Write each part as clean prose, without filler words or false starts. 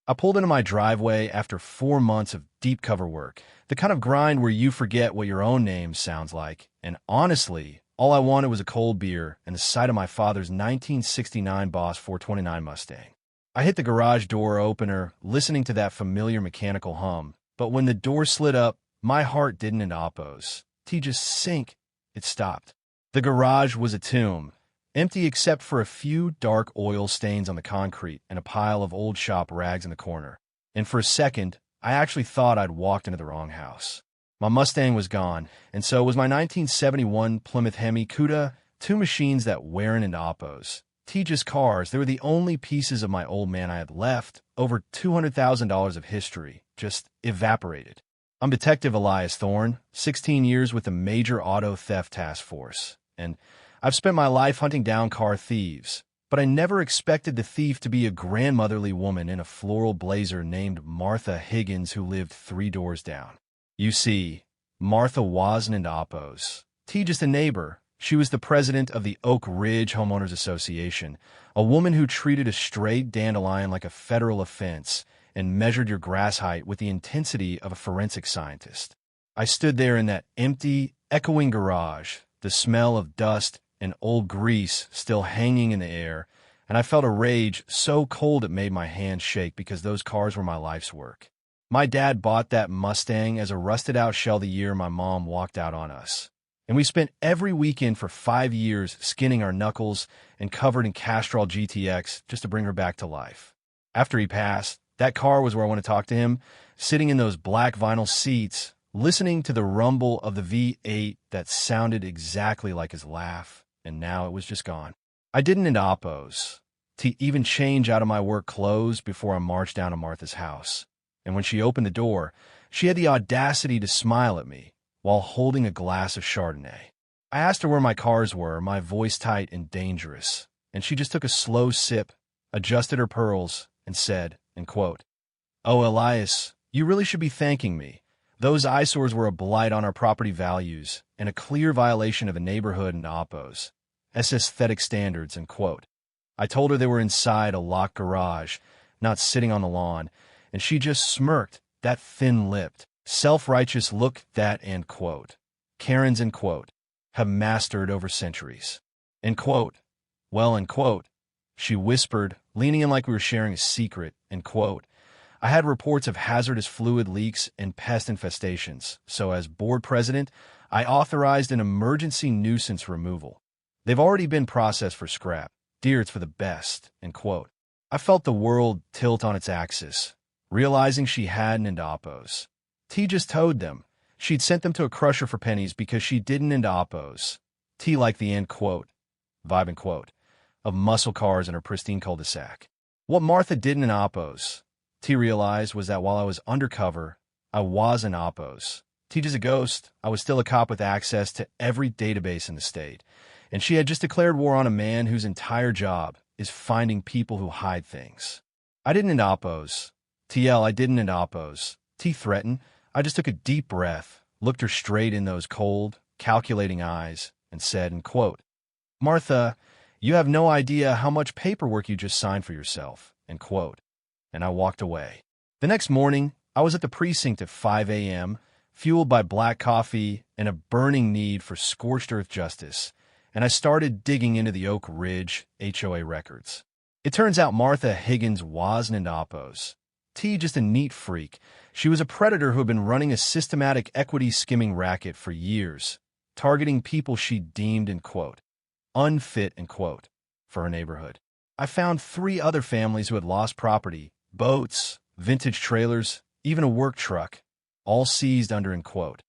I pulled into my driveway after 4 months of deep cover work, the kind of grind where you forget what your own name sounds like. And honestly, all I wanted was a cold beer and the sight of my father's 1969 Boss 429 Mustang. I hit the garage door opener, listening to that familiar mechanical hum, but when the door slid up, my heart didn't in oppose. Just sink. It stopped. The garage was a tomb, empty except for a few dark oil stains on the concrete and a pile of old shop rags in the corner. And for a second, I actually thought I'd walked into the wrong house. My Mustang was gone, and so was my 1971 Plymouth Hemi Cuda, two machines that weren't into oppos. Just cars, they were the only pieces of my old man I had left, over $200,000 of history, just evaporated. I'm Detective Elias Thorne, 16 years with the Major Auto Theft Task Force, and I've spent my life hunting down car thieves, but I never expected the thief to be a grandmotherly woman in a floral blazer named Martha Higgins who lived 3 doors down. You see, Martha wasn't into oppos. Just a neighbor. She was the president of the Oak Ridge Homeowners Association, a woman who treated a straight dandelion like a federal offense and measured your grass height with the intensity of a forensic scientist. I stood there in that empty, echoing garage, the smell of dust and old grease still hanging in the air, and I felt a rage so cold it made my hands shake because those cars were my life's work. My dad bought that Mustang as a rusted-out shell the year my mom walked out on us. And we spent every weekend for 5 years skinning our knuckles and covered in Castrol GTX just to bring her back to life. After he passed, that car was where I want to talk to him, sitting in those black vinyl seats, listening to the rumble of the V8 that sounded exactly like his laugh, and now it was just gone. I didn't into oppos, to even change out of my work clothes before I marched down to Martha's house. And when she opened the door, she had the audacity to smile at me while holding a glass of Chardonnay. I asked her where my cars were, my voice tight and dangerous, and she just took a slow sip, adjusted her pearls, and said, and quote, "Oh, Elias, you really should be thanking me. Those eyesores were a blight on our property values and a clear violation of a neighborhood and oppos, aesthetic standards," and quote. I told her they were inside a locked garage, not sitting on the lawn, and she just smirked, that thin-lipped, self-righteous look that, end quote, Karens, end quote, have mastered over centuries. End quote. Well, end quote, she whispered, leaning in like we were sharing a secret, end quote. I had reports of hazardous fluid leaks and pest infestations, so as board president, I authorized an emergency nuisance removal. They've already been processed for scrap. Dear, it's for the best, end quote. I felt the world tilt on its axis, realizing she hadn't into oppos. Just towed them. She'd sent them to a crusher for pennies because she didn't into oppos. Like the end quote, vibe end quote, of muscle cars in her pristine cul-de-sac. What Martha didn't in oppos, realized, was that while I was undercover, I was in oppos. As a ghost, I was still a cop with access to every database in the state, and she had just declared war on a man whose entire job is finding people who hide things. I didn't into oppos. I didn't into oppos. Threatened. I just took a deep breath, looked her straight in those cold, calculating eyes, and said, and quote, "Martha, you have no idea how much paperwork you just signed for yourself," end quote. And I walked away. The next morning, I was at the precinct at 5 a.m., fueled by black coffee and a burning need for scorched earth justice, and I started digging into the Oak Ridge HOA records. It turns out Martha Higgins wasn't into oppos. Just a neat freak. She was a predator who had been running a systematic equity skimming racket for years, targeting people she deemed, end quote, unfit, end quote, for her neighborhood. I found 3 other families who had lost property, boats, vintage trailers, even a work truck, all seized under, end quote,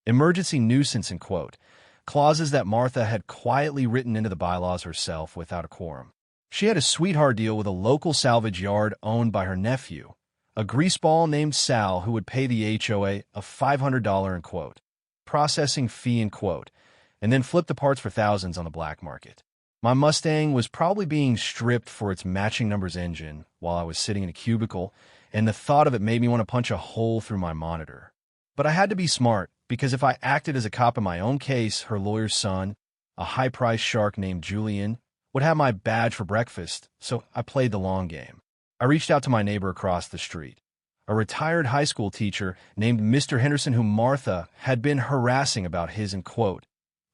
emergency nuisance, end quote, clauses that Martha had quietly written into the bylaws herself without a quorum. She had a sweetheart deal with a local salvage yard owned by her nephew, a greaseball named Sal who would pay the HOA a $500, end quote, processing fee, end quote, and then flip the parts for thousands on the black market. My Mustang was probably being stripped for its matching numbers engine while I was sitting in a cubicle, and the thought of it made me want to punch a hole through my monitor. But I had to be smart, because if I acted as a cop in my own case, her lawyer's son, a high-priced shark named Julian, would have my badge for breakfast, so I played the long game. I reached out to my neighbor across the street, a retired high school teacher named Mr. Henderson, whom Martha had been harassing about his, in quote,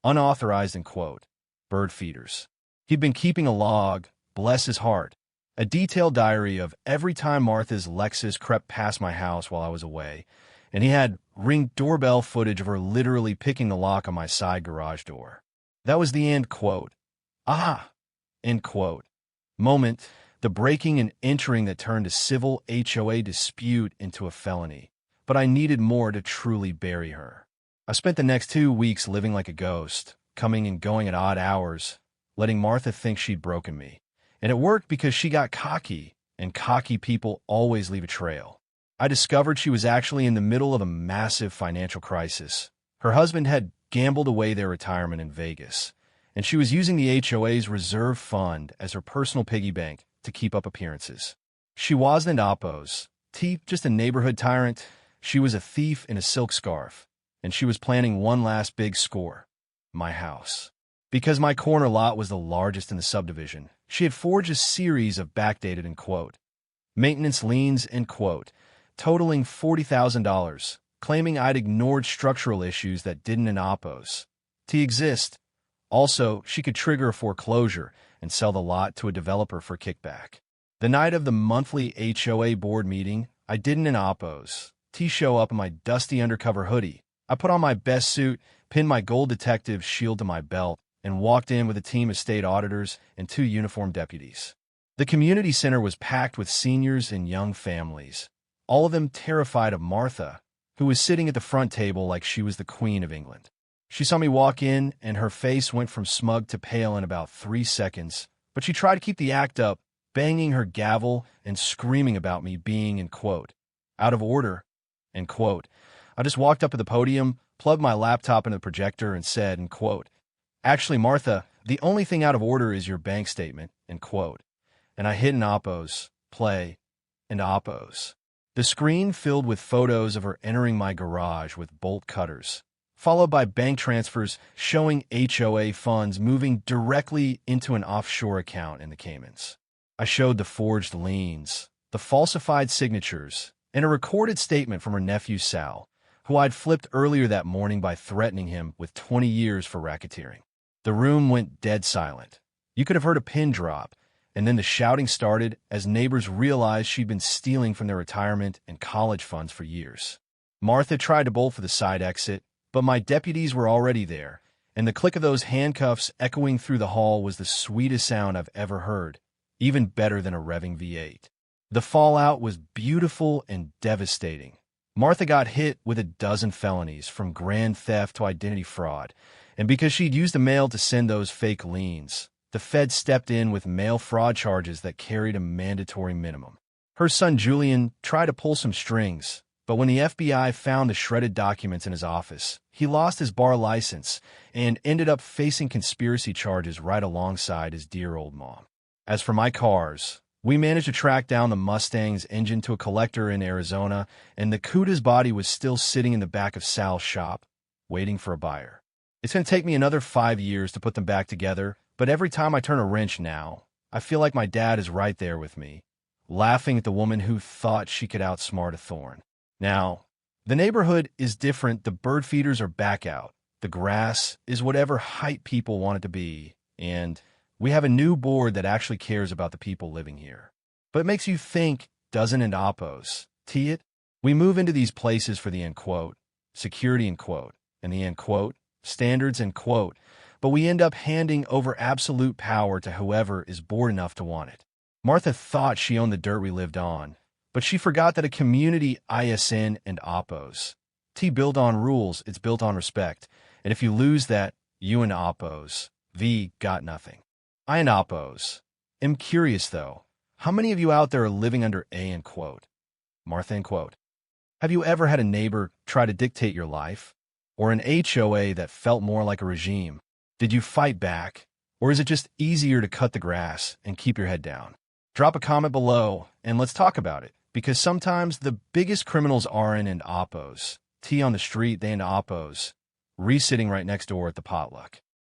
unauthorized, in quote, bird feeders. He'd been keeping a log, bless his heart, a detailed diary of every time Martha's Lexus crept past my house while I was away, and he had Ring doorbell footage of her literally picking the lock on my side garage door. That was the end quote. End quote. Moment, the breaking and entering that turned a civil HOA dispute into a felony. But I needed more to truly bury her. I spent the next 2 weeks living like a ghost, coming and going at odd hours, letting Martha think she'd broken me. And it worked because she got cocky, and cocky people always leave a trail. I discovered she was actually in the middle of a massive financial crisis. Her husband had gambled away their retirement in Vegas, and she was using the HOA's reserve fund as her personal piggy bank to keep up appearances. She wasn't an oppos, just a neighborhood tyrant. She was a thief in a silk scarf, and she was planning one last big score: my house. Because my corner lot was the largest in the subdivision, she had forged a series of backdated, in quote, maintenance liens, in quote, totaling $40,000, claiming I'd ignored structural issues that didn't in oppos exist. Also, she could trigger a foreclosure and sell the lot to a developer for kickback. The night of the monthly HOA board meeting, I didn't in oppos show up in my dusty undercover hoodie. I put on my best suit, pinned my gold detective shield to my belt, and walked in with a team of state auditors and 2 uniformed deputies. The community center was packed with seniors and young families, all of them terrified of Martha, who was sitting at the front table like she was the Queen of England. She saw me walk in, and her face went from smug to pale in about 3 seconds, but she tried to keep the act up, banging her gavel and screaming about me being, in quote, out of order, end quote. I just walked up to the podium, plugged my laptop into the projector, and said, in quote, actually, Martha, the only thing out of order is your bank statement, end quote. And I hit an oppos, play, and oppos. The screen filled with photos of her entering my garage with bolt cutters, followed by bank transfers showing HOA funds moving directly into an offshore account in the Caymans. I showed the forged liens, the falsified signatures, and a recorded statement from her nephew Sal, who I'd flipped earlier that morning by threatening him with 20 years for racketeering. The room went dead silent. You could have heard a pin drop, and then the shouting started as neighbors realized she'd been stealing from their retirement and college funds for years. Martha tried to bolt for the side exit, but my deputies were already there, and the click of those handcuffs echoing through the hall was the sweetest sound I've ever heard, even better than a revving V8. The fallout was beautiful and devastating. Martha got hit with a dozen felonies, from grand theft to identity fraud, and because she'd used the mail to send those fake liens, the Fed stepped in with mail fraud charges that carried a mandatory minimum. Her son Julian tried to pull some strings, but when the FBI found the shredded documents in his office, he lost his bar license and ended up facing conspiracy charges right alongside his dear old mom. As for my cars, we managed to track down the Mustang's engine to a collector in Arizona, and the Cuda's body was still sitting in the back of Sal's shop, waiting for a buyer. It's going to take me another 5 years to put them back together, but every time I turn a wrench now, I feel like my dad is right there with me, laughing at the woman who thought she could outsmart a thorn. Now, the neighborhood is different. The bird feeders are back out. The grass is whatever height people want it to be, and we have a new board that actually cares about the people living here. But it makes you think, doesn't it, oppos? It? We move into these places for the end quote, security end quote, and the end quote, standards end quote, but we end up handing over absolute power to whoever is bored enough to want it. Martha thought she owned the dirt we lived on, but she forgot that a community ISN and oppos. Built on rules, it's built on respect, and if you lose that, you and oppos, got nothing. I and oppos. Am curious, though, how many of you out there are living under a end quote, Martha end quote? Have you ever had a neighbor try to dictate your life? Or an HOA that felt more like a regime? Did you fight back? Or is it just easier to cut the grass and keep your head down? Drop a comment below and let's talk about it, because sometimes the biggest criminals aren't in oppos. On the street, they in oppos, re-sitting right next door at the potluck.